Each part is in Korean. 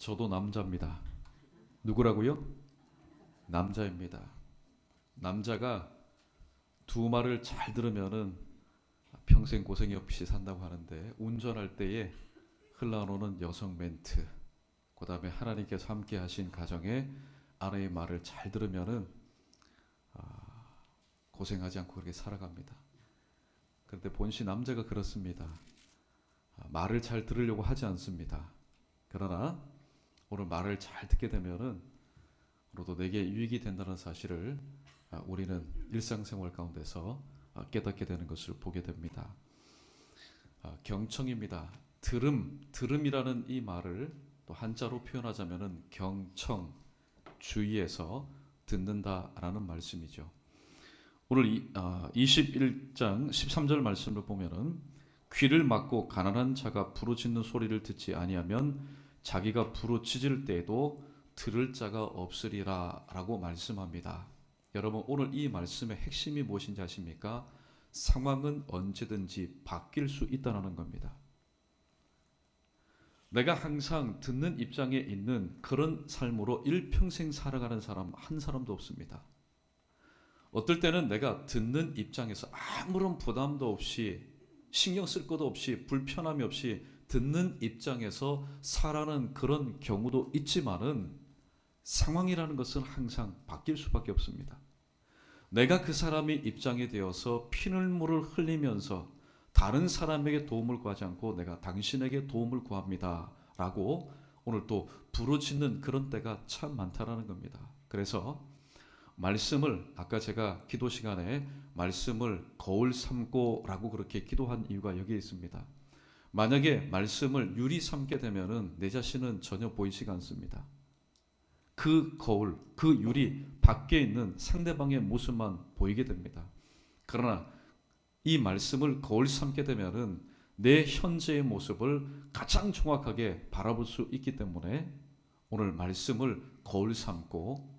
저도 남자입니다. 누구라고요? 남자입니다. 남자가 두 말을 잘 들으면은 평생 고생이 없이 산다고 하는데, 운전할 때에 흘러나오는 여성 멘트, 그 다음에 하나님께서 함께 하신 가정에 아내의 말을 잘 들으면은 고생하지 않고 그렇게 살아갑니다. 그런데 본시 남자가 그렇습니다. 말을 잘 들으려고 하지 않습니다. 그러나 오늘 말을 잘 듣게 되면은 오늘도 내게 유익이 된다는 사실을 우리는 일상생활 가운데서 깨닫게 되는 것을 보게 됩니다. 경청입니다. 들음이라는 이 말을 또 한자로 표현하자면은 경청, 주의해서 듣는다라는 말씀이죠. 오늘 21장 13절 말씀을 보면은 귀를 막고 가난한 자가 부르짖는 소리를 듣지 아니하면 자기가 부르짖을 때에도 들을 자가 없으리라 라고 말씀합니다. 여러분, 오늘 이 말씀의 핵심이 무엇인지 아십니까? 상황은 언제든지 바뀔 수 있다는 겁니다. 내가 항상 듣는 입장에 있는 그런 삶으로 일평생 살아가는 사람 한 사람도 없습니다. 어떨 때는 내가 듣는 입장에서 아무런 부담도 없이, 신경 쓸 것도 없이, 불편함이 없이 듣는 입장에서 살아가는 그런 경우도 있지만은, 상황이라는 것은 항상 바뀔 수밖에 없습니다. 내가 그 사람의 입장에 되어서 피눈물을 흘리면서 다른 사람에게 도움을 구하지 않고 내가 당신에게 도움을 구합니다 라고 오늘 또 부르짖는 그런 때가 참 많다라는 겁니다. 그래서 말씀을, 아까 제가 기도 시간에 말씀을 거울 삼고 라고 그렇게 기도한 이유가 여기에 있습니다. 만약에 말씀을 유리 삼게 되면은 내 자신은 전혀 보이지가 않습니다. 그 거울, 그 유리 밖에 있는 상대방의 모습만 보이게 됩니다. 그러나 이 말씀을 거울 삼게 되면은 내 현재의 모습을 가장 정확하게 바라볼 수 있기 때문에 오늘 말씀을 거울 삼고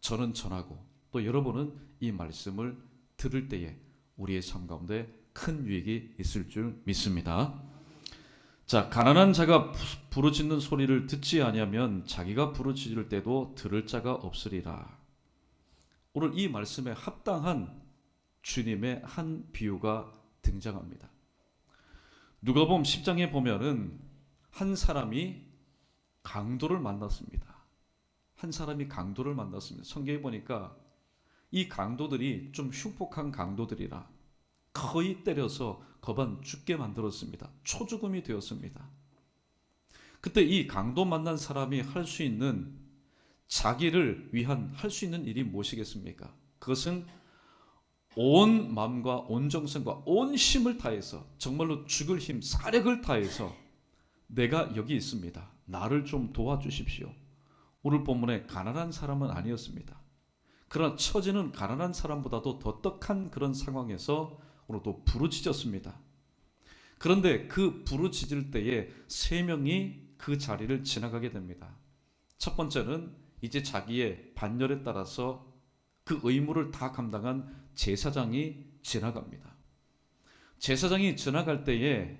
저는 전하고 또 여러분은 이 말씀을 들을 때에 우리의 삶 가운데 큰 유익이 있을 줄 믿습니다. 자, 가난한 자가 부르짖는 소리를 듣지 아니하면 자기가 부르짖을 때도 들을 자가 없으리라. 오늘 이 말씀에 합당한 주님의 한 비유가 등장합니다. 누가복음 10장에 보면은 한 사람이 강도를 만났습니다. 한 사람이 강도를 만났습니다. 성경에 보니까 이 강도들이 좀 흉폭한 강도들이라 거의 때려서 거반 죽게 만들었습니다. 초죽음이 되었습니다. 그때 이 강도 만난 사람이 할 수 있는, 자기를 위한 할 수 있는 일이 무엇이겠습니까? 그것은 온 마음과 온 정성과 온 힘을 다해서, 정말로 죽을 힘, 사력을 다해서 내가 여기 있습니다. 나를 좀 도와주십시오. 오늘 본문에 가난한 사람은 아니었습니다. 그러나 처지는 가난한 사람보다도 더 떡한 그런 상황에서 오늘 또 부르짖었습니다. 그런데 그 부르짖을 때에 세 명이 그 자리를 지나가게 됩니다. 첫 번째는 이제 자기의 반열에 따라서 그 의무를 다 감당한 제사장이 지나갑니다. 제사장이 지나갈 때에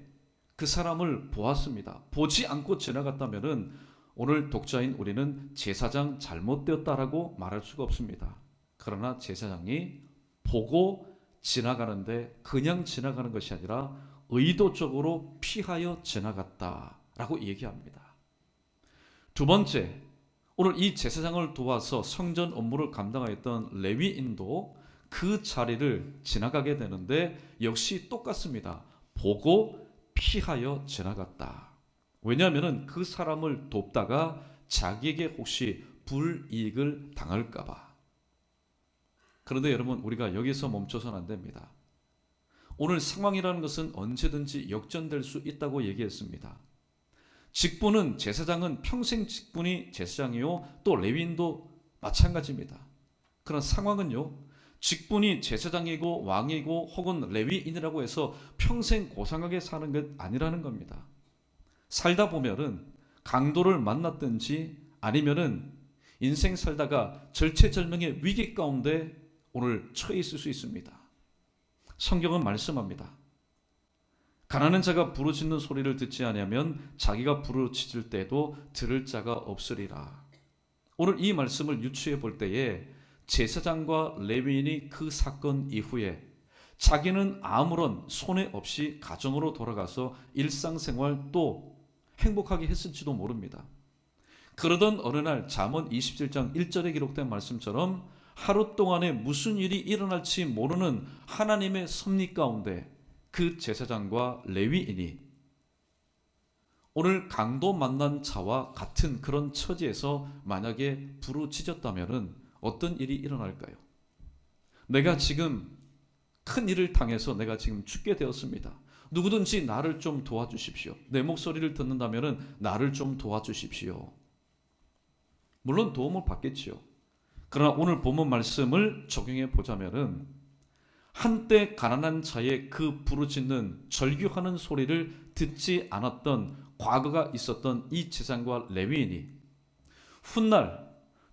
그 사람을 보았습니다. 보지 않고 지나갔다면은 오늘 독자인 우리는 제사장 잘못되었다라고 말할 수가 없습니다. 그러나 제사장이 보고 지나가는데 그냥 지나가는 것이 아니라 의도적으로 피하여 지나갔다라고 얘기합니다. 두 번째, 오늘 이 제사장을 도와서 성전 업무를 감당하였던 레위인도 그 자리를 지나가게 되는데 역시 똑같습니다. 보고 피하여 지나갔다. 왜냐하면 그 사람을 돕다가 자기에게 혹시 불이익을 당할까봐. 그런데 여러분, 우리가 여기서 멈춰서는 안 됩니다. 오늘 상황이라는 것은 언제든지 역전될 수 있다고 얘기했습니다. 직분은, 제사장은 평생 직분이 제사장이요, 또 레위인도 마찬가지입니다. 그러나 상황은요, 직분이 제사장이고 왕이고 혹은 레위인이라고 해서 평생 고상하게 사는 것 아니라는 겁니다. 살다 보면은 강도를 만났든지 아니면은 인생 살다가 절체절명의 위기 가운데 오늘 처해 있을 수 있습니다. 성경은 말씀합니다. 가난한 자가 부르짖는 소리를 듣지 아니하면 자기가 부르짖을 때도 들을 자가 없으리라. 오늘 이 말씀을 유추해 볼 때에 제사장과 레위인이 그 사건 이후에 자기는 아무런 손해 없이 가정으로 돌아가서 일상생활 또 행복하게 했을지도 모릅니다. 그러던 어느 날 잠언 27장 1절에 기록된 말씀처럼 하루 동안에 무슨 일이 일어날지 모르는 하나님의 섭리 가운데 그 제사장과 레위인이 오늘 강도 만난 자와 같은 그런 처지에서 만약에 부르짖었다면 어떤 일이 일어날까요? 내가 지금 큰 일을 당해서 내가 지금 죽게 되었습니다. 누구든지 나를 좀 도와주십시오. 내 목소리를 듣는다면 나를 좀 도와주십시오. 물론 도움을 받겠지요. 그러나 오늘 본문 말씀을 적용해 보자면은 한때 가난한 자의 그 부르짖는 절규하는 소리를 듣지 않았던 과거가 있었던 이 제사장과 레위인이 훗날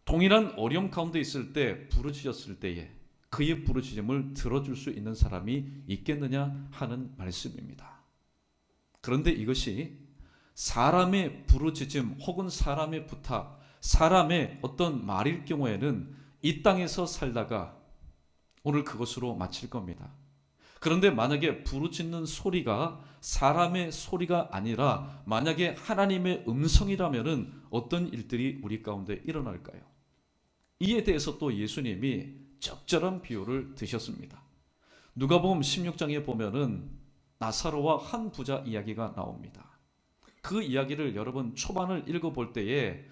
동일한 어려움 가운데 있을 때 부르짖었을 때에 그의 부르짖음을 들어줄 수 있는 사람이 있겠느냐 하는 말씀입니다. 그런데 이것이 사람의 부르짖음 혹은 사람의 부탁, 사람의 어떤 말일 경우에는 이 땅에서 살다가 오늘 그것으로 마칠 겁니다. 그런데 만약에 부르짖는 소리가 사람의 소리가 아니라 만약에 하나님의 음성이라면 어떤 일들이 우리 가운데 일어날까요? 이에 대해서 또 예수님이 적절한 비유를 드셨습니다. 누가복음 16장에 보면은 나사로와 한 부자 이야기가 나옵니다. 그 이야기를 여러분 초반을 읽어볼 때에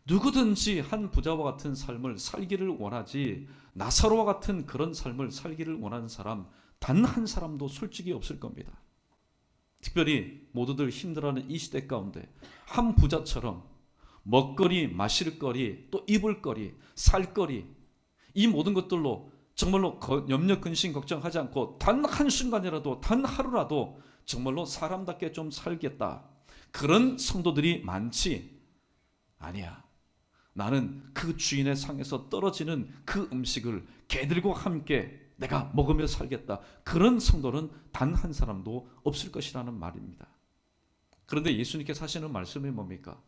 누구든지 한 부자와 같은 삶을 살기를 원하지 나사로와 같은 그런 삶을 살기를 원하는 사람 단 한 사람도 솔직히 없을 겁니다. 특별히 모두들 힘들어하는 이 시대 가운데 한 부자처럼 먹거리, 마실거리, 또 입을거리, 살거리 이 모든 것들로 정말로 염려, 근심, 걱정하지 않고 단 한순간이라도 단 하루라도 정말로 사람답게 좀 살겠다. 그런 성도들이 많지 아니야. 나는 그 주인의 상에서 떨어지는 그 음식을 개들과 함께 내가 먹으며 살겠다. 그런 성도는 단 한 사람도 없을 것이라는 말입니다. 그런데 예수님께서 하시는 말씀이 뭡니까?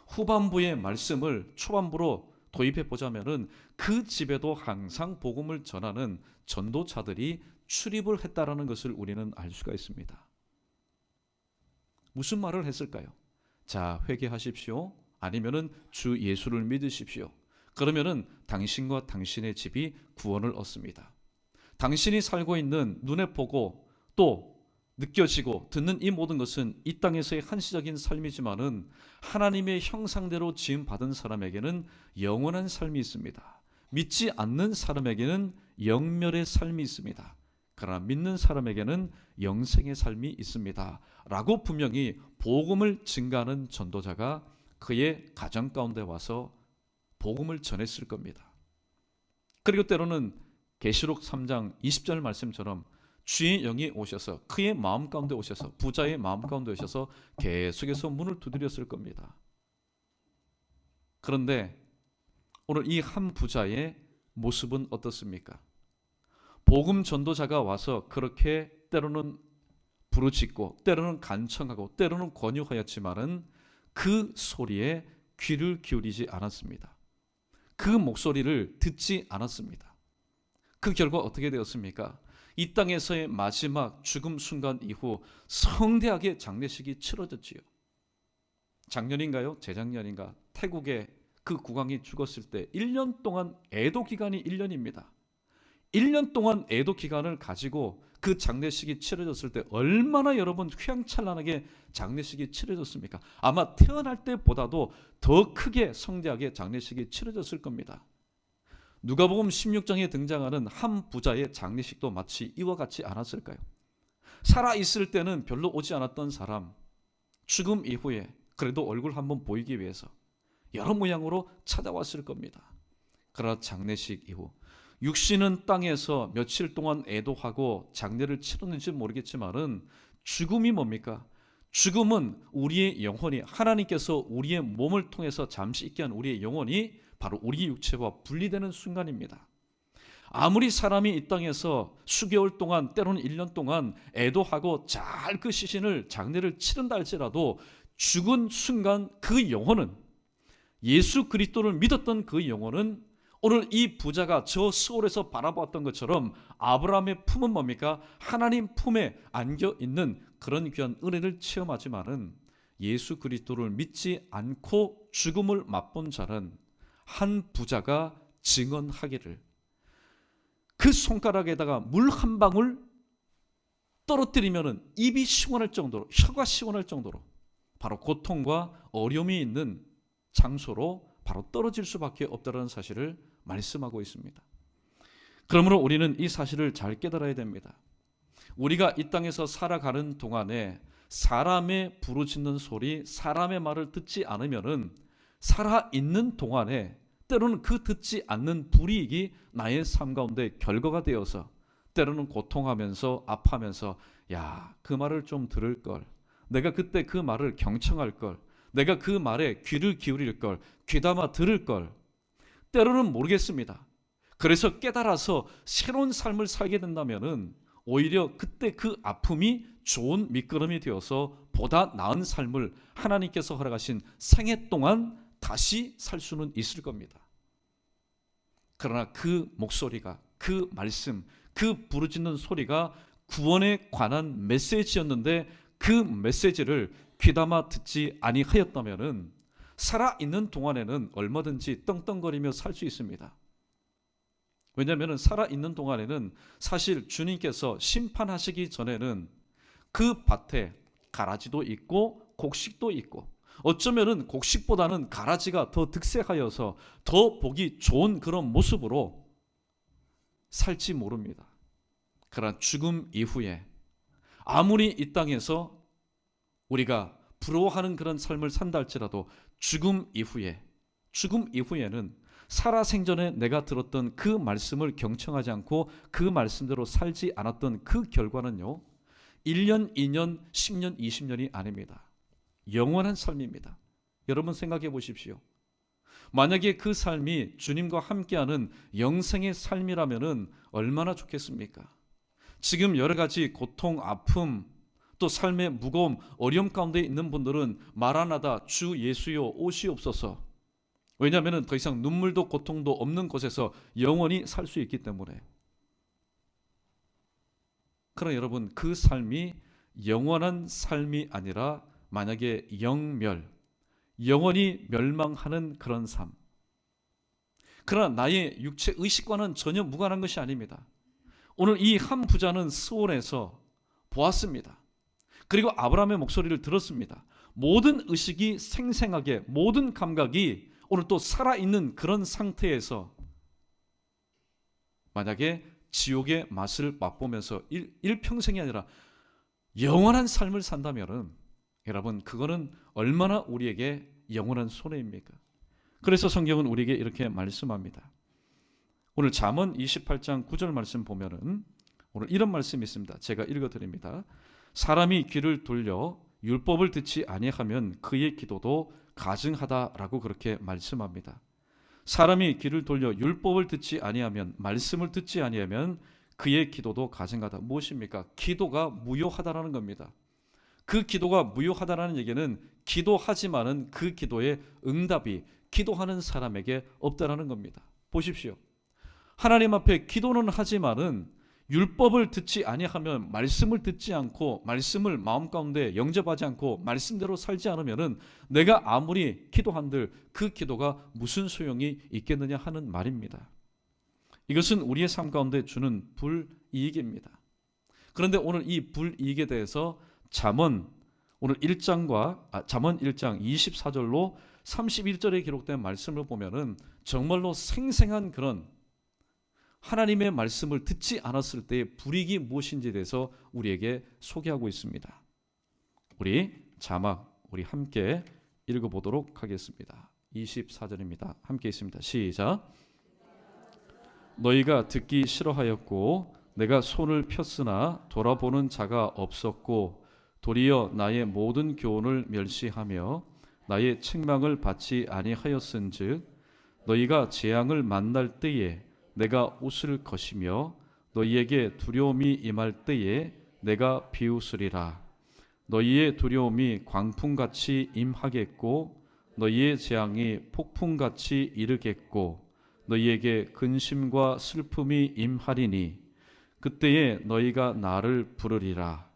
후반부의 말씀을 초반부로 도입해 보자면은 그 집에도 항상 복음을 전하는 전도자들이 출입을 했다라는 것을 우리는 알 수가 있습니다. 무슨 말을 했을까요? 자, 회개하십시오. 아니면은 주 예수를 믿으십시오. 그러면은 당신과 당신의 집이 구원을 얻습니다. 당신이 살고 있는 눈에 보고 또 느껴지고 듣는 이 모든 것은 이 땅에서의 한시적인 삶이지만은 하나님의 형상대로 지음 받은 사람에게는 영원한 삶이 있습니다. 믿지 않는 사람에게는 영멸의 삶이 있습니다. 그러나 믿는 사람에게는 영생의 삶이 있습니다. 라고 분명히 복음을 증가하는 전도자가 그의 가정 가운데 와서 복음을 전했을 겁니다. 그리고 때로는 계시록 3장 20절 말씀처럼 주의 영이 오셔서 그의 마음 가운데 오셔서 부자의 마음 가운데 오셔서 계속해서 문을 두드렸을 겁니다. 그런데 오늘 이 한 부자의 모습은 어떻습니까? 복음 전도자가 와서 그렇게 때로는 부르짖고 때로는 간청하고 때로는 권유하였지만은 그 소리에 귀를 기울이지 않았습니다. 그 목소리를 듣지 않았습니다. 그 결과 어떻게 되었습니까? 이 땅에서의 마지막 죽음 순간 이후 성대하게 장례식이 치러졌지요. 작년인가요? 재작년인가? 태국의 그 국왕이 죽었을 때 1년 동안 애도 기간이 1년입니다. 1년 동안 애도 기간을 가지고 그 장례식이 치러졌을 때 얼마나 여러분 휘황찬란하게 장례식이 치러졌습니까? 아마 태어날 때보다도 더 크게 성대하게 장례식이 치러졌을 겁니다. 누가복음 16장에 등장하는 한 부자의 장례식도 마치 이와 같지 않았을까요? 살아있을 때는 별로 오지 않았던 사람, 죽음 이후에 그래도 얼굴 한번 보이기 위해서 여러 모양으로 찾아왔을 겁니다. 그러나 장례식 이후 육신은 땅에서 며칠 동안 애도하고 장례를 치렀는지 모르겠지만은 죽음이 뭡니까? 죽음은 우리의 영혼이 하나님께서 우리의 몸을 통해서 잠시 있게 한 우리의 영혼이 바로 우리 육체와 분리되는 순간입니다. 아무리 사람이 이 땅에서 수개월 동안 때로는 1년 동안 애도하고 잘 그 시신을 장례를 치른다 할지라도 죽은 순간 그 영혼은, 예수 그리스도를 믿었던 그 영혼은 오늘 이 부자가 저 스올에서 바라보았던 것처럼 아브라함의 품은 뭡니까? 하나님 품에 안겨 있는 그런 귀한 은혜를 체험하지만은 예수 그리스도를 믿지 않고 죽음을 맛본 자는 한 부자가 증언하기를 그 손가락에다가 물 한 방울 떨어뜨리면은 입이 시원할 정도로, 혀가 시원할 정도로 바로 고통과 어려움이 있는 장소로 바로 떨어질 수밖에 없다는 사실을 말씀하고 있습니다. 그러므로 우리는 이 사실을 잘 깨달아야 됩니다. 우리가 이 땅에서 살아가는 동안에 사람의 부르짖는 소리, 사람의 말을 듣지 않으면은 살아있는 동안에 때로는 그 듣지 않는 불이익이 나의 삶 가운데 결과가 되어서 때로는 고통하면서 아파하면서 야, 그 말을 좀 들을 걸, 내가 그때 그 말을 경청할 걸, 내가 그 말에 귀를 기울일 걸, 귀담아 들을 걸, 때로는 모르겠습니다. 그래서 깨달아서 새로운 삶을 살게 된다면은 오히려 그때 그 아픔이 좋은 밑거름이 되어서 보다 나은 삶을 하나님께서 허락하신 생애 동안 다시 살 수는 있을 겁니다. 그러나 그 목소리가, 그 말씀, 그 부르짖는 소리가 구원에 관한 메시지였는데 그 메시지를 귀담아 듣지 아니하였다면은 살아있는 동안에는 얼마든지 떵떵거리며 살 수 있습니다. 왜냐하면 살아있는 동안에는 사실 주님께서 심판하시기 전에는 그 밭에 가라지도 있고 곡식도 있고, 어쩌면은 곡식보다는 가라지가 더 득세하여서 더 보기 좋은 그런 모습으로 살지 모릅니다. 그러나 죽음 이후에 아무리 이 땅에서 우리가 부러워하는 그런 삶을 산다 할지라도 죽음 이후에는 살아생전에 내가 들었던 그 말씀을 경청하지 않고 그 말씀대로 살지 않았던 그 결과는요, 1년, 2년, 10년, 20년이 아닙니다. 영원한 삶입니다. 여러분 생각해 보십시오. 만약에 그 삶이 주님과 함께하는 영생의 삶이라면 얼마나 좋겠습니까? 지금 여러 가지 고통, 아픔, 또 삶의 무거움, 어려움 가운데 있는 분들은 말하나다 주 예수여 오시옵소서. 왜냐하면 더 이상 눈물도 고통도 없는 곳에서 영원히 살 수 있기 때문에. 그러나 여러분, 그 삶이 영원한 삶이 아니라 만약에 영원히 멸망하는 그런 삶, 그러나 나의 육체 의식과는 전혀 무관한 것이 아닙니다. 오늘 이 한 부자는 스온에서 보았습니다. 그리고 아브라함의 목소리를 들었습니다. 모든 의식이 생생하게, 모든 감각이 오늘 또 살아있는 그런 상태에서 만약에 지옥의 맛을 맛보면서 일평생이 아니라 영원한 삶을 산다면은 여러분, 그거는 얼마나 우리에게 영원한 손해입니까? 그래서 성경은 우리에게 이렇게 말씀합니다. 오늘 잠언 28장 9절 말씀 보면은 오늘 이런 말씀이 있습니다. 제가 읽어드립니다. 사람이 귀를 돌려 율법을 듣지 아니하면 그의 기도도 가증하다라고 그렇게 말씀합니다. 사람이 귀를 돌려 율법을 듣지 아니하면, 말씀을 듣지 아니하면 그의 기도도 가증하다. 무엇입니까? 기도가 무효하다라는 겁니다. 그 기도가 무효하다라는 얘기는 기도하지만은 그 기도의 응답이 기도하는 사람에게 없다라는 겁니다. 보십시오. 하나님 앞에 기도는 하지만은 율법을 듣지 아니하면, 말씀을 듣지 않고 말씀을 마음 가운데 영접하지 않고 말씀대로 살지 않으면은 내가 아무리 기도한들 그 기도가 무슨 소용이 있겠느냐 하는 말입니다. 이것은 우리의 삶 가운데 주는 불이익입니다. 그런데 오늘 이 불이익에 대해서 잠언 1장 24절로 31절에 기록된 말씀을 보면은 정말로 생생한 그런 하나님의 말씀을 듣지 않았을 때의 불이익이 무엇인지에 대해서 우리에게 소개하고 있습니다. 우리 함께 읽어보도록 하겠습니다. 24절입니다. 함께 있습니다. 시작. 너희가 듣기 싫어하였고 내가 손을 폈으나 돌아보는 자가 없었고 도리어 나의 모든 교훈을 멸시하며 나의 책망을 받지 아니하였은즉 너희가 재앙을 만날 때에 내가 웃을 것이며 너희에게 두려움이 임할 때에 내가 비웃으리라. 너희의 두려움이 광풍같이 임하겠고 너희의 재앙이 폭풍같이 이르겠고 너희에게 근심과 슬픔이 임하리니 그때에 너희가 나를 부르리라.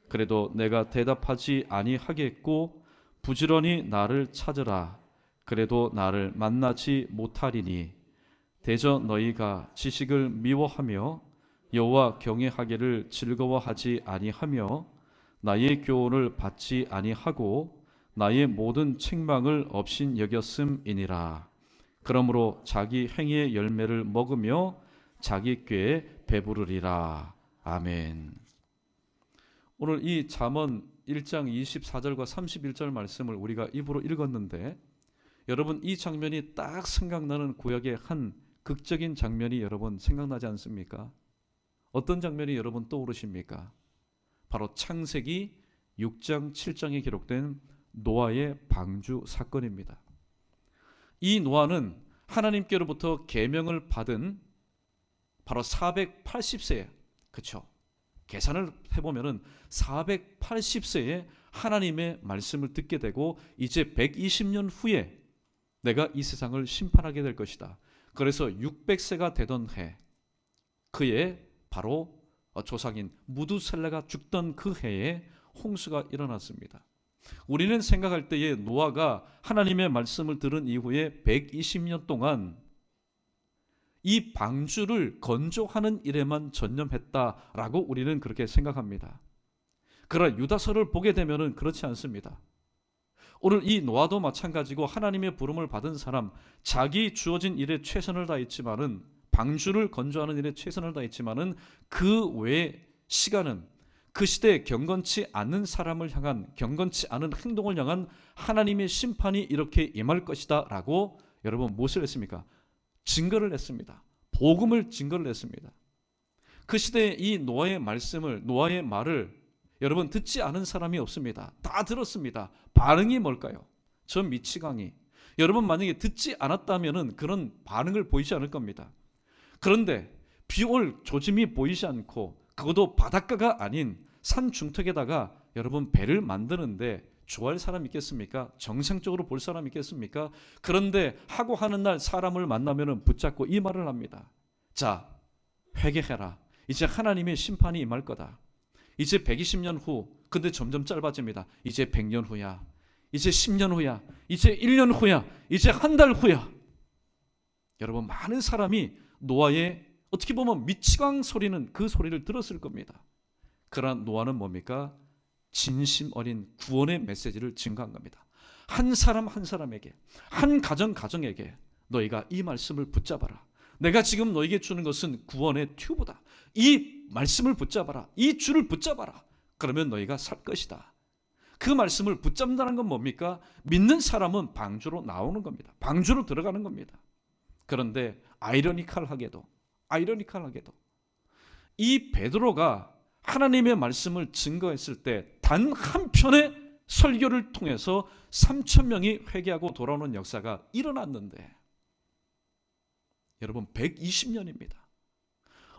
그래도 내가 대답하지 아니하겠고 부지런히 나를 찾으라. 그래도 나를 만나지 못하리니 대저 너희가 지식을 미워하며 여호와 경외하기를 즐거워하지 아니하며 나의 교훈을 받지 아니하고 나의 모든 책망을 업신여겼음이니라. 그러므로 자기 행위의 열매를 먹으며 자기 꾀에 배부르리라. 아멘. 오늘 이 잠언 1장 24절과 31절 말씀을 우리가 입으로 읽었는데 여러분 이 장면이 딱 생각나는 구약의 한 극적인 장면이 여러분 생각나지 않습니까? 어떤 장면이 여러분 떠오르십니까? 바로 창세기 6장 7장에 기록된 노아의 방주 사건입니다. 이 노아는 하나님께로부터 계명을 받은 바로 480세에 그렇죠? 계산을 해보면 480세에 하나님의 말씀을 듣게 되고 이제 120년 후에 내가 이 세상을 심판하게 될 것이다. 그래서 600세가 되던 해 그해 바로 조상인 무두셀라가 죽던 그 해에 홍수가 일어났습니다. 우리는 생각할 때에 노아가 하나님의 말씀을 들은 이후에 120년 동안 이 방주를 건조하는 일에만 전념했다라고 우리는 그렇게 생각합니다. 그러나 유다서를 보게 되면 그렇지 않습니다. 오늘 이 노아도 마찬가지고 하나님의 부름을 받은 사람, 자기 주어진 일에 최선을 다했지만은 방주를 건조하는 일에 최선을 다했지만은 그 외의 시간은 그 시대에 경건치 않은 사람을 향한 경건치 않은 행동을 향한 하나님의 심판이 이렇게 임할 것이다 라고 여러분 무엇을 했습니까? 증거를 냈습니다. 복음을 증거를 냈습니다. 그 시대에 이 노아의 말씀을 노아의 말을 여러분 듣지 않은 사람이 없습니다. 다 들었습니다. 반응이 뭘까요? 저 미치광이 여러분 만약에 듣지 않았다면 그런 반응을 보이지 않을 겁니다. 그런데 비올 조짐이 보이지 않고 그것도 바닷가가 아닌 산 중턱에다가 여러분 배를 만드는데 좋아할 사람 있겠습니까? 정상적으로 볼 사람 있겠습니까? 그런데 하고 하는 날 사람을 만나면 붙잡고 이 말을 합니다. 자, 회개해라. 이제 하나님의 심판이 임할 거다. 이제 120년 후, 근데 점점 짧아집니다. 이제 100년 후야. 이제 10년 후야. 이제 1년 후야. 이제 한 달 후야. 여러분 많은 사람이 노아의 어떻게 보면 미치광 소리는 그 소리를 들었을 겁니다. 그러나 노아는 뭡니까? 진심 어린 구원의 메시지를 증거한 겁니다. 한 사람 한 사람에게, 한 가정 가정에게 너희가 이 말씀을 붙잡아라. 내가 지금 너에게 주는 것은 구원의 튜브다. 이 말씀을 붙잡아라. 이 줄을 붙잡아라. 그러면 너희가 살 것이다. 그 말씀을 붙잡는다는 건 뭡니까? 믿는 사람은 방주로 나오는 겁니다. 방주로 들어가는 겁니다. 그런데 아이러니컬하게도 이 베드로가 하나님의 말씀을 증거했을 때 단 한 편의 설교를 통해서 3,000명이 회개하고 돌아오는 역사가 일어났는데 여러분 120년입니다.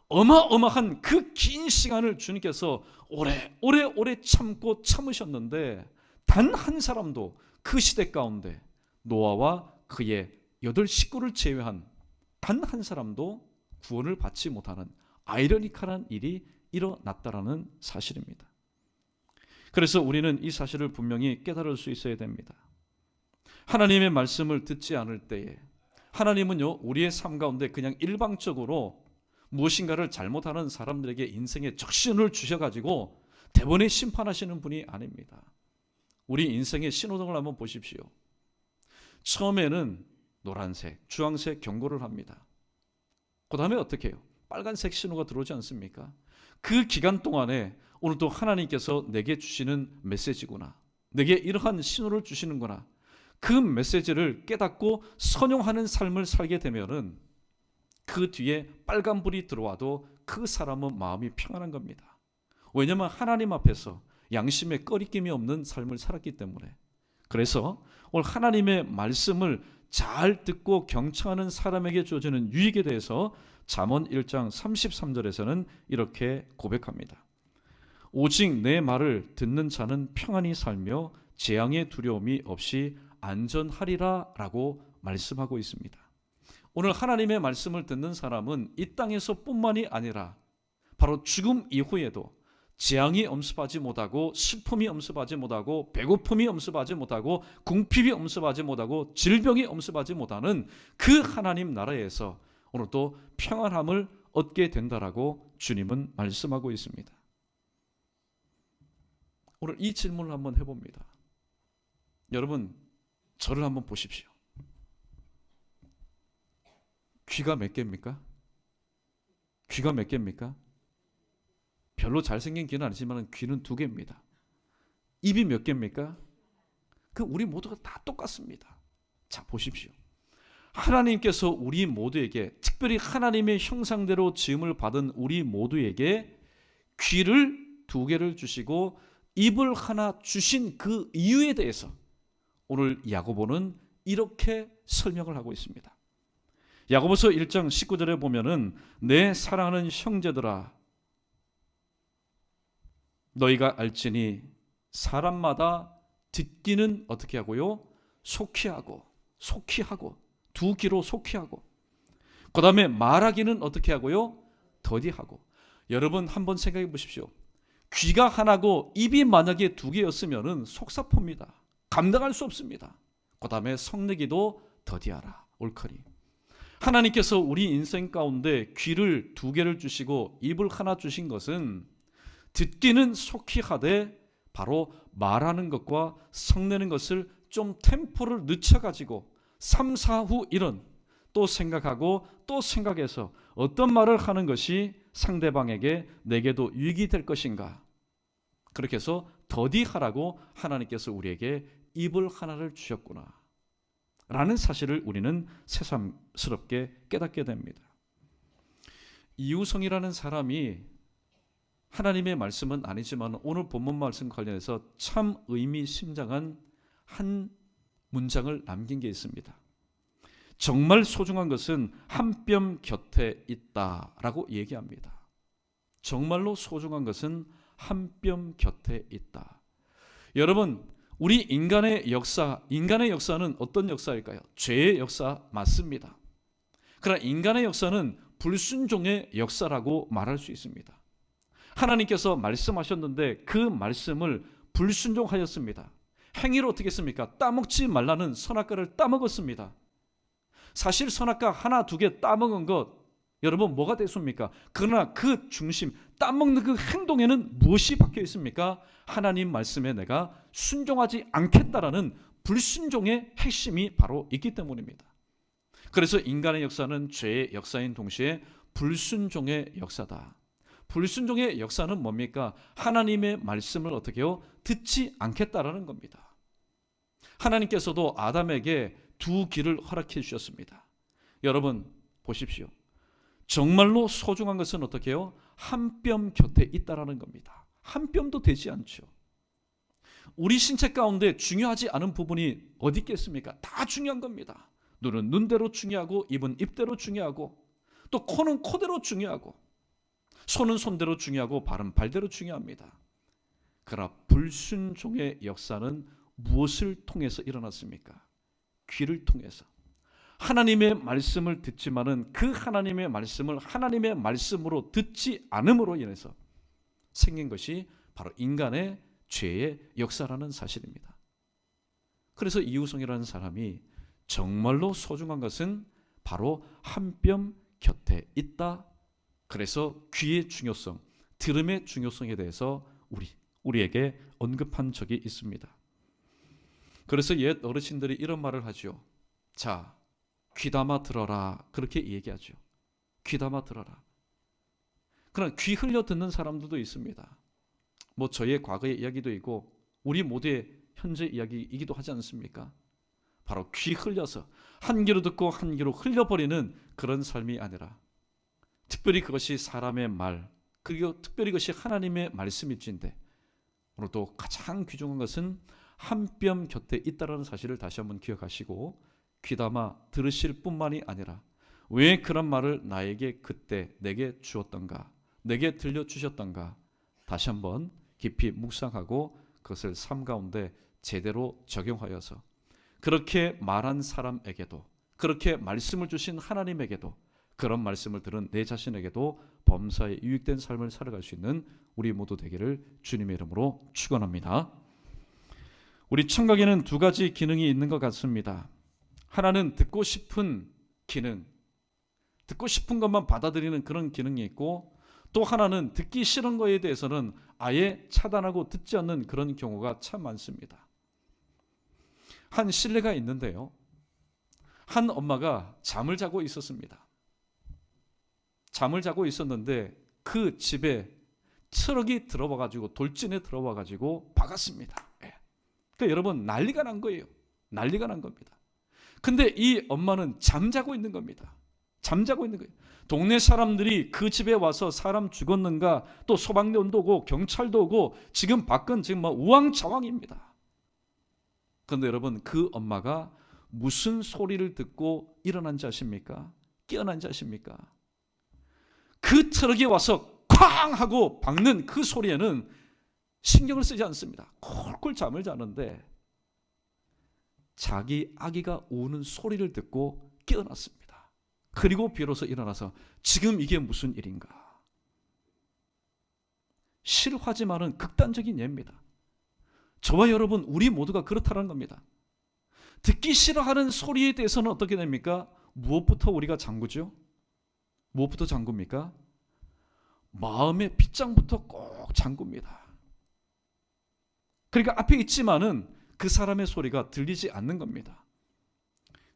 어마어마한 그 긴 시간을 주님께서 오래 참고 참으셨는데 단 한 사람도 그 시대 가운데 노아와 그의 8 식구를 제외한 단 한 사람도 구원을 받지 못하는 아이러니컬한 일이 일어났다라는 사실입니다. 그래서 우리는 이 사실을 분명히 깨달을 수 있어야 됩니다. 하나님의 말씀을 듣지 않을 때에 하나님은요 우리의 삶 가운데 그냥 일방적으로 무엇인가를 잘못하는 사람들에게 인생의 적신을 주셔가지고 대번에 심판하시는 분이 아닙니다. 우리 인생의 신호등을 한번 보십시오. 처음에는 노란색, 주황색 경고를 합니다. 그 다음에 어떻게 해요? 빨간색 신호가 들어오지 않습니까? 그 기간 동안에 오늘도 하나님께서 내게 주시는 메시지구나. 내게 이러한 신호를 주시는구나. 그 메시지를 깨닫고 선용하는 삶을 살게 되면은 그 뒤에 빨간불이 들어와도 그 사람은 마음이 평안한 겁니다. 왜냐하면 하나님 앞에서 양심에 꺼리낌이 없는 삶을 살았기 때문에. 그래서 오늘 하나님의 말씀을 잘 듣고 경청하는 사람에게 주어지는 유익에 대해서 잠언 1장 33절에서는 이렇게 고백합니다. 오직 내 말을 듣는 자는 평안히 살며 재앙의 두려움이 없이 안전하리라 라고 말씀하고 있습니다. 오늘 하나님의 말씀을 듣는 사람은 이 땅에서 뿐만이 아니라 바로 죽음 이후에도 재앙이 엄습하지 못하고 슬픔이 엄습하지 못하고 배고픔이 엄습하지 못하고 궁핍이 엄습하지 못하고 질병이 엄습하지 못하는 그 하나님 나라에서 오늘도 평안함을 얻게 된다라고 주님은 말씀하고 있습니다. 오늘 이 질문을 한번 해봅니다. 여러분, 저를 한번 보십시오. 귀가 몇 개입니까? 귀가 몇 개입니까? 별로 잘생긴 귀는 아니지만 귀는 2개입니다. 입이 몇 개입니까? 우리 모두가 다 똑같습니다. 자, 보십시오. 하나님께서 우리 모두에게, 특별히 하나님의 형상대로 지음을 받은 우리 모두에게 귀를 2개를 주시고 입을 하나 주신 그 이유에 대해서 오늘 야고보는 이렇게 설명을 하고 있습니다. 야고보서 1장 19절에 보면은 내 사랑하는 형제들아 너희가 알지니 사람마다 듣기는 어떻게 하고요? 속히 하고 2귀로 속히 하고, 그 다음에 말하기는 어떻게 하고요? 더디하고. 여러분 한번 생각해 보십시오. 귀가 하나고 입이 만약에 2개였으면 속사포입니다. 감당할 수 없습니다. 그 다음에 성내기도 더디하라, 옳거니. 하나님께서 우리 인생 가운데 귀를 2개를 주시고 입을 하나 주신 것은 듣기는 속히 하되 바로 말하는 것과 성내는 것을 좀 템포를 늦춰가지고 3, 4후 이런 또 생각하고 또 생각해서 어떤 말을 하는 것이 상대방에게 내게도 유익이 될 것인가, 그렇게 해서 더디하라고 하나님께서 우리에게 입을 하나를 주셨구나 라는 사실을 우리는 새삼스럽게 깨닫게 됩니다. 이우성이라는 사람이 하나님의 말씀은 아니지만 오늘 본문 말씀 관련해서 참 의미심장한 한 문장을 남긴 게 있습니다. 정말 소중한 것은 한 뼘 곁에 있다라고 얘기합니다. 정말로 소중한 것은 한 뼘 곁에 있다. 여러분, 우리 인간의 역사는 어떤 역사일까요? 죄의 역사 맞습니다. 그러나 인간의 역사는 불순종의 역사라고 말할 수 있습니다. 하나님께서 말씀하셨는데 그 말씀을 불순종하였습니다. 행위로 어떻게 했습니까? 따먹지 말라는 선악과를 따먹었습니다. 사실 선악과 하나, 2개 따먹은 것, 여러분 뭐가 됐습니까? 그러나 그 중심, 따먹는 그 행동에는 무엇이 박혀 있습니까? 하나님 말씀에 내가 순종하지 않겠다라는 불순종의 핵심이 바로 있기 때문입니다. 그래서 인간의 역사는 죄의 역사인 동시에 불순종의 역사다. 불순종의 역사는 뭡니까? 하나님의 말씀을 어떻게 해요? 듣지 않겠다라는 겁니다. 하나님께서도 아담에게 2귀를 허락해 주셨습니다. 여러분 보십시오. 정말로 소중한 것은 어떻게 해요? 한 뼘 곁에 있다라는 겁니다. 한 뼘도 되지 않죠. 우리 신체 가운데 중요하지 않은 부분이 어디 있겠습니까? 다 중요한 겁니다. 눈은 눈대로 중요하고 입은 입대로 중요하고 또 코는 코대로 중요하고 손은 손대로 중요하고 발은 발대로 중요합니다. 그러나 불순종의 역사는 무엇을 통해서 일어났습니까? 귀를 통해서. 하나님의 말씀을 듣지만은 그 하나님의 말씀을 하나님의 말씀으로 듣지 않음으로 인해서 생긴 것이 바로 인간의 죄의 역사라는 사실입니다. 그래서 이우성이라는 사람이 정말로 소중한 것은 바로 한 뼘 곁에 있다. 그래서 귀의 중요성, 들음의 중요성에 대해서 우리에게 언급한 적이 있습니다. 그래서 옛 어르신들이 이런 말을 하죠. 자, 귀담아 들어라. 그렇게 얘기하죠. 귀담아 들어라. 그러나 귀 흘려 듣는 사람들도 있습니다. 뭐 저의 과거의 이야기도 있고 우리 모두의 현재 이야기이기도 하지 않습니까? 바로 귀 흘려서 한 귀로 듣고 한 귀로 흘려버리는 그런 삶이 아니라 특별히 그것이 사람의 말, 그리고 특별히 그것이 하나님의 말씀일진데 오늘도 가장 귀중한 것은 한 뼘 곁에 있다는 사실을 다시 한번 기억하시고 귀담아 들으실 뿐만이 아니라 왜 그런 말을 나에게 그때 내게 주었던가, 내게 들려주셨던가, 다시 한번 깊이 묵상하고 그것을 삶 가운데 제대로 적용하여서 그렇게 말한 사람에게도, 그렇게 말씀을 주신 하나님에게도, 그런 말씀을 들은 내 자신에게도 범사에 유익된 삶을 살아갈 수 있는 우리 모두 되기를 주님의 이름으로 축원합니다. 우리 청각에는 두 가지 기능이 있는 것 같습니다. 하나는 듣고 싶은 기능, 듣고 싶은 것만 받아들이는 그런 기능이 있고, 또 하나는 듣기 싫은 거에 대해서는 아예 차단하고 듣지 않는 그런 경우가 참 많습니다. 한 실례가 있는데요, 한 엄마가 잠을 자고 있었습니다. 잠을 자고 있었는데 그 집에 트럭이 들어와 가지고, 돌진에 들어와 가지고 박았습니다. 그러니까 여러분, 난리가 난 거예요. 난리가 난 겁니다. 근데 이 엄마는 잠자고 있는 겁니다. 잠자고 있는 거예요. 동네 사람들이 그 집에 와서 사람 죽었는가, 또 소방대원도 오고 경찰도 오고 지금 밖은 지금 우왕좌왕입니다. 그런데 여러분, 그 엄마가 무슨 소리를 듣고 일어난지 아십니까? 깨어난지 아십니까? 그 트럭이 와서 쾅 하고 박는 그 소리에는 신경을 쓰지 않습니다. 콜콜 잠을 자는데 자기 아기가 우는 소리를 듣고 깨어났습니다. 그리고 비로소 일어나서 지금 이게 무슨 일인가? 실화지만은 극단적인 예입니다. 저와 여러분, 우리 모두가 그렇다는 겁니다. 듣기 싫어하는 소리에 대해서는 어떻게 됩니까? 무엇부터 우리가 잠그죠? 무엇부터 잠굽니까? 마음의 빗장부터 꼭 잠굽니다. 그러니까 앞에 있지만은 그 사람의 소리가 들리지 않는 겁니다.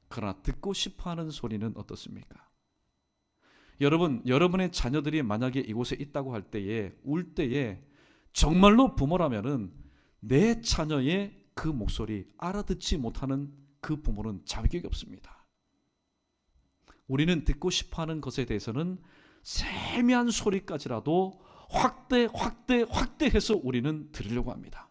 그러나 듣고 싶어하는 소리는 어떻습니까? 여러분, 여러분의 자녀들이 만약에 이곳에 있다고 할 때에, 울 때에 정말로 부모라면은 내 자녀의 그 목소리 알아듣지 못하는 그 부모는 자격이 없습니다. 우리는 듣고 싶어하는 것에 대해서는 세미한 소리까지라도 확대해서 우리는 들으려고 합니다.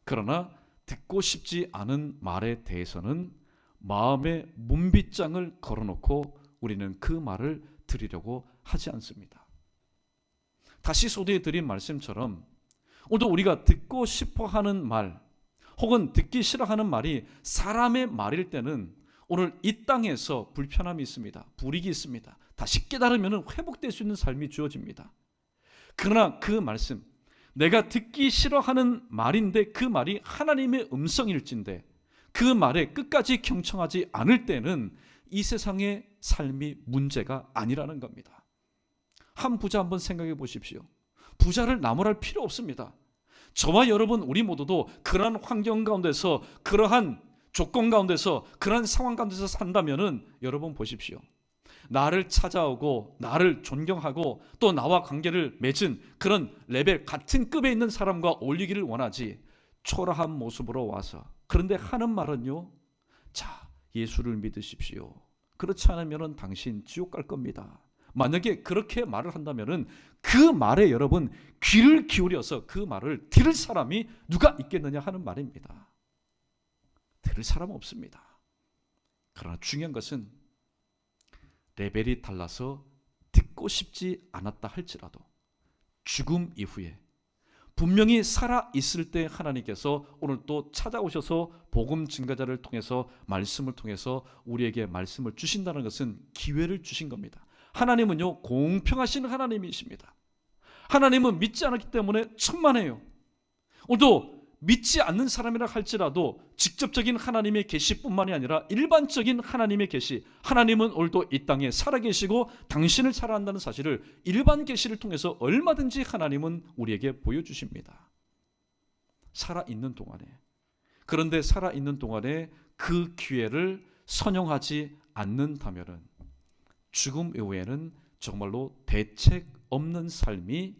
그러나 듣고 싶지 않은 말에 대해서는 마음의 문빗장을 걸어놓고 우리는 그 말을 들으려고 하지 않습니다. 다시 소개해드린 말씀처럼 오늘도 우리가 듣고 싶어하는 말 혹은 듣기 싫어하는 말이 사람의 말일 때는 오늘 이 땅에서 불편함이 있습니다. 불이익이 있습니다. 다시 깨달으면 회복될 수 있는 삶이 주어집니다. 그러나 그 말씀, 내가 듣기 싫어하는 말인데 그 말이 하나님의 음성일진데 그 말에 끝까지 경청하지 않을 때는 이 세상의 삶이 문제가 아니라는 겁니다. 한 부자 한번 생각해 보십시오. 부자를 나무랄 필요 없습니다. 저와 여러분, 우리 모두도 그러한 환경 가운데서, 그러한 조건 가운데서, 그러한 상황 가운데서 산다면은 여러분 보십시오. 나를 찾아오고 나를 존경하고 또 나와 관계를 맺은 그런 레벨 같은 급에 있는 사람과 어울리기를 원하지, 초라한 모습으로 와서 그런데 하는 말은요, 자, 예수를 믿으십시오. 그렇지 않으면 당신 지옥 갈 겁니다. 만약에 그렇게 말을 한다면 그 말에 여러분 귀를 기울여서 그 말을 들을 사람이 누가 있겠느냐 하는 말입니다. 들을 사람 없습니다. 그러나 중요한 것은 레벨이 달라서 듣고 싶지 않았다 할지라도 죽음 이후에 분명히 살아있을 때 하나님께서 오늘 또 찾아오셔서 복음 증거자를 통해서 말씀을 통해서 우리에게 말씀을 주신다는 것은 기회를 주신 겁니다. 하나님은요, 공평하신 하나님이십니다. 하나님은 믿지 않았기 때문에 천만에요. 오늘도 믿지 않는 사람이라 할지라도 직접적인 하나님의 계시뿐만이 아니라 일반적인 하나님의 계시, 하나님은 오늘도 이 땅에 살아계시고 당신을 사랑한다는 사실을 일반 계시를 통해서 얼마든지 하나님은 우리에게 보여주십니다. 살아있는 동안에. 그런데 살아있는 동안에 그 기회를 선용하지 않는다면 죽음 이후에는 정말로 대책 없는 삶이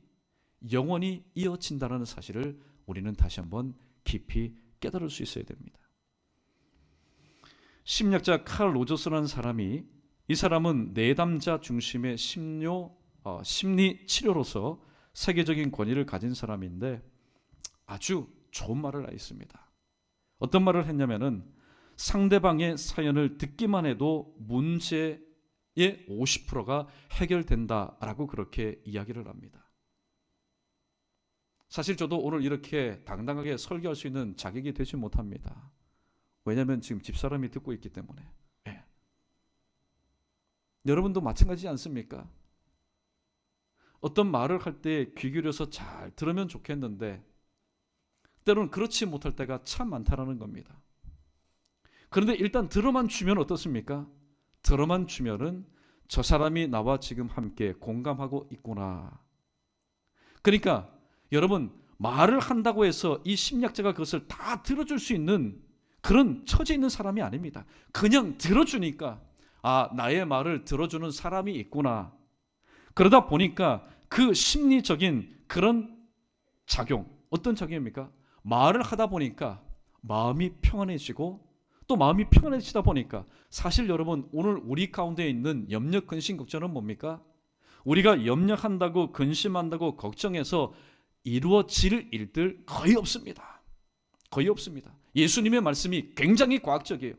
영원히 이어진다는 사실을 우리는 다시 한번 깊이 깨달을 수 있어야 됩니다. 심리학자 칼 로저스라는 사람이, 이 사람은 내담자 중심의 심리 치료로서 세계적인 권위를 가진 사람인데 아주 좋은 말을 했습니다. 어떤 말을 했냐면은 상대방의 사연을 듣기만 해도 문제 50%가 해결된다라고 그렇게 이야기를 합니다. 사실 저도 오늘 이렇게 당당하게 설교할 수 있는 자격이 되지 못합니다. 왜냐하면 지금 집사람이 듣고 있기 때문에. 예. 여러분도 마찬가지지 않습니까? 어떤 말을 할 때 귀 기울여서 잘 들으면 좋겠는데 때로는 그렇지 못할 때가 참 많다라는 겁니다. 그런데 일단 들어만 주면 어떻습니까? 들어만 주면은 저 사람이 나와 지금 함께 공감하고 있구나. 그러니까 여러분, 말을 한다고 해서 이 심리학자가 그것을 다 들어줄 수 있는 그런 처지에 있는 사람이 아닙니다. 그냥 들어주니까 나의 말을 들어주는 사람이 있구나. 그러다 보니까 그 심리적인 그런 작용, 어떤 작용입니까? 말을 하다 보니까 마음이 평안해지고, 또 마음이 평안해지다 보니까 사실 여러분, 오늘 우리 가운데 있는 염려, 근심, 걱정은 뭡니까? 우리가 염려한다고, 근심한다고, 걱정해서 이루어질 일들 거의 없습니다. 거의 없습니다. 예수님의 말씀이 굉장히 과학적이에요.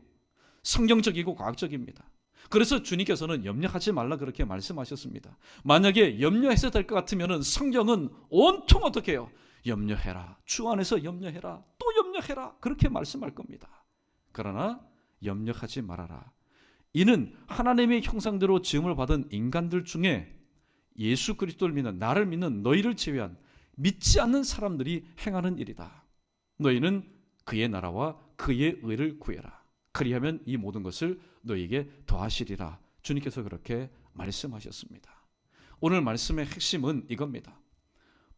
성경적이고 과학적입니다. 그래서 주님께서는 염려하지 말라 그렇게 말씀하셨습니다. 만약에 염려해서 될 것 같으면 성경은 온통 어떻게 해요? 염려해라. 주 안에서 염려해라. 또 염려해라. 그렇게 말씀할 겁니다. 그러나 염려하지 말아라. 이는 하나님의 형상대로 지음을 받은 인간들 중에 예수 그리스도를 믿는, 나를 믿는 너희를 제외한 믿지 않는 사람들이 행하는 일이다. 너희는 그의 나라와 그의 의를 구해라. 그리하면 이 모든 것을 너희에게 더하시리라. 주님께서 그렇게 말씀하셨습니다. 오늘 말씀의 핵심은 이겁니다.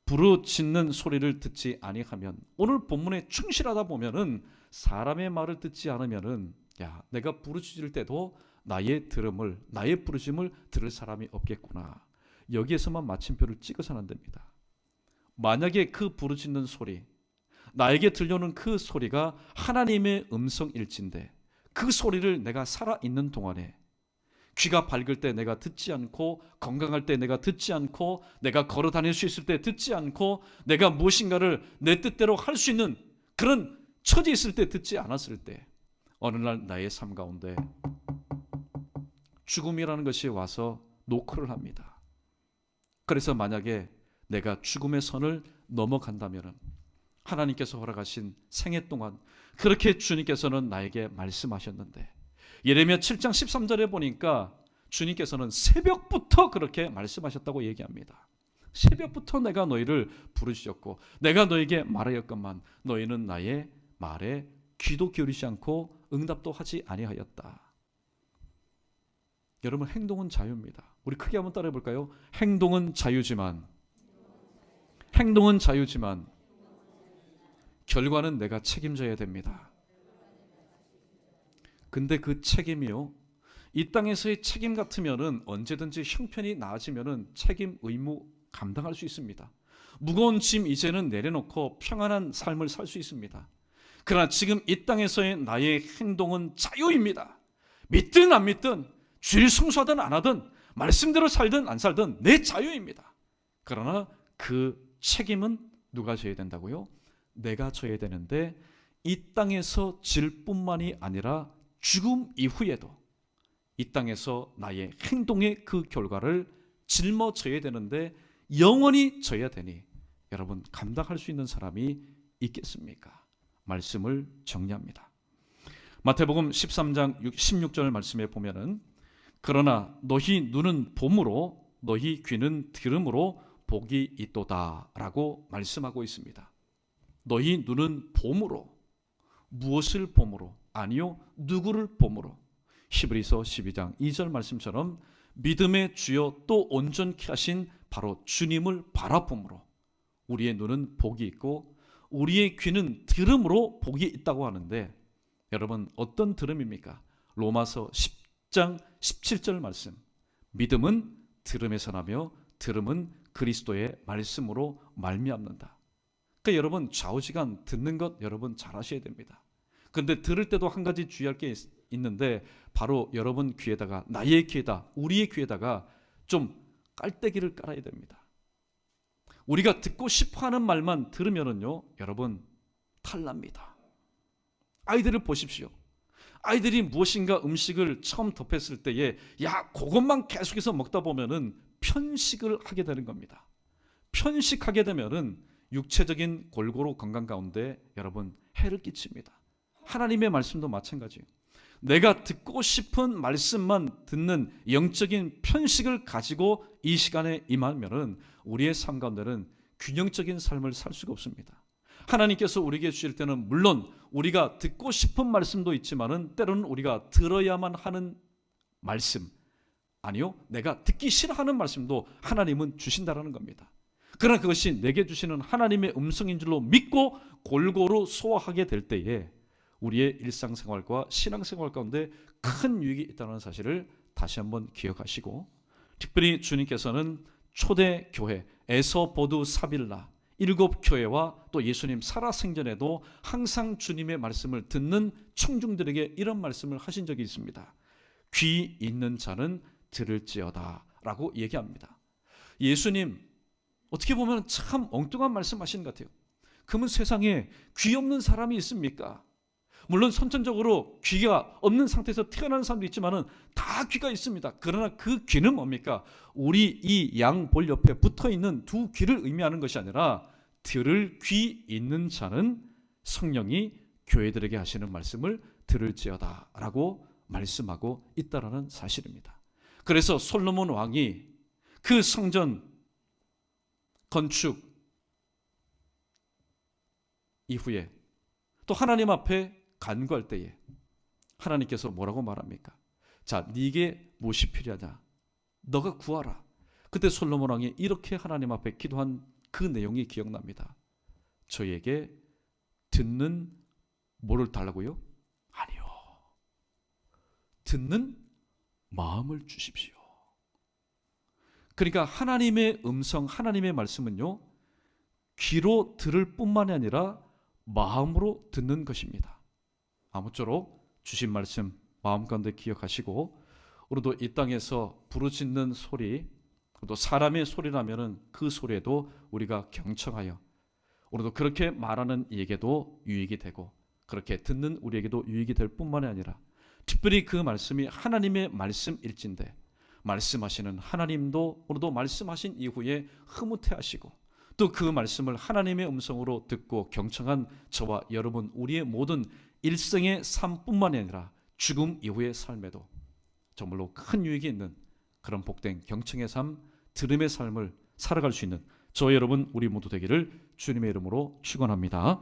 부르짖는 소리를 듣지 아니하면, 오늘 본문에 충실하다 보면은 사람의 말을 듣지 않으면은 내가 부르짖을 때도 나의 들음을, 나의 부르짖음을 들을 사람이 없겠구나. 여기에서만 마침표를 찍어서는 안 됩니다. 만약에 그 부르짖는 소리, 나에게 들려오는 그 소리가 하나님의 음성일진데 그 소리를 내가 살아있는 동안에, 귀가 밝을 때 내가 듣지 않고, 건강할 때 내가 듣지 않고, 내가 걸어 다닐 수 있을 때 듣지 않고, 내가 무엇인가를 내 뜻대로 할 수 있는 그런 처지에 있을 때 듣지 않았을 때, 어느 날 나의 삶 가운데 죽음이라는 것이 와서 노크를 합니다. 그래서 만약에 내가 죽음의 선을 넘어간다면 하나님께서 허락하신 생애 동안 그렇게 주님께서는 나에게 말씀하셨는데, 예레미야 7장 13절에 보니까 주님께서는 새벽부터 그렇게 말씀하셨다고 얘기합니다. 새벽부터 내가 너희를 부르짖었고 내가 너에게 말하였건만 너희는 나의 말에 귀도 기울이지 않고 응답도 하지 아니하였다. 여러분, 행동은 자유입니다. 우리 크게 한번 따라해 볼까요? 행동은 자유지만 결과는 내가 책임져야 됩니다. 근데 그 책임이요, 이 땅에서의 책임 같으면은 언제든지 형편이 나아지면은 책임 의무 감당할 수 있습니다. 무거운 짐 이제는 내려놓고 평안한 삶을 살 수 있습니다. 그러나 지금 이 땅에서의 나의 행동은 자유입니다. 믿든 안 믿든, 주일 성수하든 안 하든, 말씀대로 살든 안 살든 내 자유입니다. 그러나 그 책임은 누가 져야 된다고요? 내가 져야 되는데, 이 땅에서 질 뿐만이 아니라 죽음 이후에도 이 땅에서 나의 행동의 그 결과를 짊어져야 되는데 영원히 져야 되니 여러분, 감당할 수 있는 사람이 있겠습니까? 말씀을 정리합니다. 마태복음 13장 16절 말씀에 보면은, 그러나 너희 눈은 봄으로 너희 귀는 들음으로 복이 있도다 라고 말씀하고 있습니다. 너희 눈은 봄으로, 무엇을 봄으로? 아니요, 누구를 봄으로? 히브리서 12장 2절 말씀처럼 믿음의 주여 또 온전케 하신 바로 주님을 바라봄으로 우리의 눈은 복이 있고 우리의 귀는 들음으로 복이 있다고 하는데, 여러분, 어떤 들음입니까? 로마서 10장 17절 말씀, 믿음은 들음에서 나며 들음은 그리스도의 말씀으로 말미암는다. 그러니까 여러분, 좌우지간 듣는 것 여러분 잘 하셔야 됩니다. 그런데 들을 때도 한 가지 주의할 게 있는데, 바로 여러분 귀에다가, 나의 귀에다, 우리의 귀에다가 좀 깔때기를 깔아야 됩니다. 우리가 듣고 싶어하는 말만 들으면은요, 여러분 탈납니다. 아이들을 보십시오. 아이들이 무엇인가 음식을 처음 접했을 때에 야, 그것만 계속해서 먹다 보면은 편식을 하게 되는 겁니다. 편식하게 되면은 육체적인 골고루 건강 가운데 여러분 해를 끼칩니다. 하나님의 말씀도 마찬가지예요. 내가 듣고 싶은 말씀만 듣는 영적인 편식을 가지고 이 시간에 임하면은 우리의 삶 가운데는 균형적인 삶을 살 수가 없습니다. 하나님께서 우리에게 주실 때는 물론 우리가 듣고 싶은 말씀도 있지만은 때로는 우리가 들어야만 하는 말씀, 아니요, 내가 듣기 싫어하는 말씀도 하나님은 주신다라는 겁니다. 그러나 그것이 내게 주시는 하나님의 음성인 줄로 믿고 골고루 소화하게 될 때에 우리의 일상생활과 신앙생활 가운데 큰 유익이 있다는 사실을 다시 한번 기억하시고, 특별히 주님께서는 초대교회 에서보드 사빌라 7교회와 또 예수님 살아생전에도 항상 주님의 말씀을 듣는 청중들에게 이런 말씀을 하신 적이 있습니다. 귀 있는 자는 들을지어다 라고 얘기합니다. 예수님 어떻게 보면 참 엉뚱한 말씀 하시는 것 같아요. 그러면 세상에 귀 없는 사람이 있습니까? 물론 선천적으로 귀가 없는 상태에서 태어나는 사람도 있지만은 다 귀가 있습니다. 그러나 그 귀는 뭡니까? 우리 이 양볼 옆에 붙어있는 두 귀를 의미하는 것이 아니라 들을 귀 있는 자는 성령이 교회들에게 하시는 말씀을 들을지어다 라고 말씀하고 있다는 사실입니다. 그래서 솔로몬 왕이 그 성전 건축 이후에 또 하나님 앞에 간구할 때에 하나님께서 뭐라고 말합니까? 자, 네게 무엇이 필요하냐? 너가 구하라. 그때 솔로몬 왕이 이렇게 하나님 앞에 기도한 그 내용이 기억납니다. 저에게 듣는 뭐를 달라고요? 아니요. 듣는 마음을 주십시오. 그러니까 하나님의 음성, 하나님의 말씀은요, 귀로 들을 뿐만이 아니라 마음으로 듣는 것입니다. 아무쪼록 주신 말씀 마음 가운데 기억하시고, 우리도 이 땅에서 부르짖는 소리, 또 사람의 소리라면은 그 소리에도 우리가 경청하여 우리도 그렇게 말하는 이에게도 유익이 되고 그렇게 듣는 우리에게도 유익이 될 뿐만이 아니라 특별히 그 말씀이 하나님의 말씀일진데 말씀하시는 하나님도 우리도 말씀하신 이후에 흐뭇해하시고 또 그 말씀을 하나님의 음성으로 듣고 경청한 저와 여러분 우리의 모든 일생의 삶뿐만이 아니라 죽음 이후의 삶에도 정말로 큰 유익이 있는 그런 복된 경청의 삶, 들음의 삶을 살아갈 수 있는 저와 여러분 우리 모두 되기를 주님의 이름으로 축원합니다.